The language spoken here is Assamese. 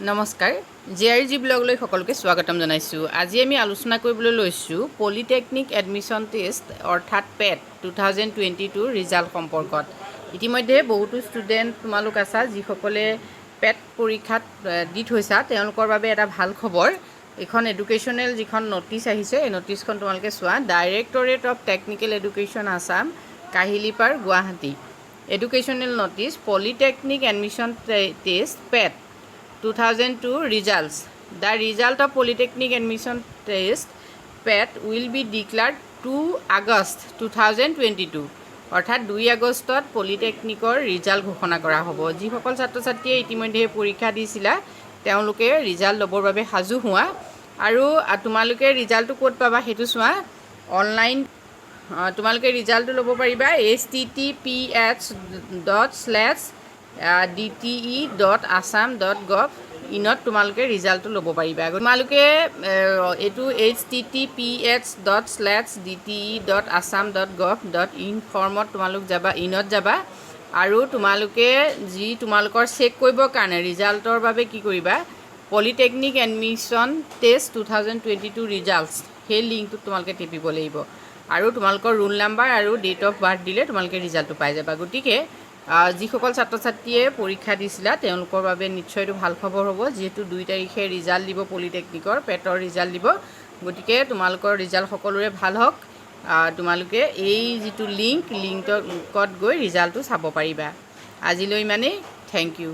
নমস্কাৰ জেআৰজি ব্লগলৈ সকলোকে স্বাগতম জনাইছোঁ। আজি আমি আলোচনা কৰিবলৈ লৈছোঁ পলিটেকনিক এডমিশ্যন টেষ্ট অৰ্থাৎ পেট 2022 ৰিজাল্ট সম্পৰ্কত। ইতিমধ্যে বহুতো ষ্টুডেণ্ট তোমালোক আছা যিসকলে পেট পৰীক্ষাত দি থৈছা, তেওঁলোকৰ বাবে এটা ভাল খবৰ। এখন এডুকেশ্যনেল যিখন নটিচ আহিছে, এই নটিচখন তোমালোকে চোৱা। Directorate of technical education Assam, Kahilipara, Guwahati. Educational notice polytechnic admission test PET 2002 results. The result of Polytechnic admission test PET will be declared 2 August 2022. অৰ্থাৎ 2 আগষ্টত পলিটেকনিকৰ ৰিজাল্ট ঘোষণা কৰা হ'ব। যিসকল ছাত্ৰ ছাত্ৰীয়ে ইতিমধ্যে পৰীক্ষা দিছিলা তেওঁলোকে ৰিজাল্ট ল'বৰ বাবে সাজু হোৱা। আৰু তোমালোকে ৰিজাল্টটো ক'ত পাবা সেইটো চোৱা। অনলাইন তোমালোকে ৰিজাল্টটো ল'ব পাৰিবা https://dte.assam.gov ইনত তোমালোকে ৰিজাল্টটো ল'ব পাৰিবা। তোমালোকে এইটো https://dte.assam.gov.in ফৰ্মত তোমালোক যাবা, ইনত যাবা আৰু তোমালোকে যি তোমালোকৰ চেক কৰিবৰ কাৰণে ৰিজাল্টৰ বাবে কি কৰিবা, পলিটেকনিক এডমিশ্যন টেষ্ট 2022 ৰিজাল্টছ সেই লিংকটোত তোমালোকে টিপিব লাগিব আৰু তোমালোকৰ ৰোল নাম্বাৰ আৰু ডেট অফ বাৰ্থ দিলে তোমালোকে ৰিজাল্টটো পাই যাবা। গতিকে যিসকল ছাত্ৰ ছাত্ৰীয়ে পৰীক্ষা দিছিলা তেওঁলোকৰ বাবে নিশ্চয় এইটো ভাল খবৰ হ'ব, যিহেতু 2 তাৰিখে ৰিজাল্ট দিব পলিটেকনিকৰ পেটৰ ৰিজাল্ট দিব। গতিকে তোমালোকৰ ৰিজাল্ট সকলোৰে ভাল হওক। তোমালোকে এই যিটো লিংকত গৈ ৰিজাল্টটো চাব পাৰিবা। আজিলৈ ইমানেই। Thank U.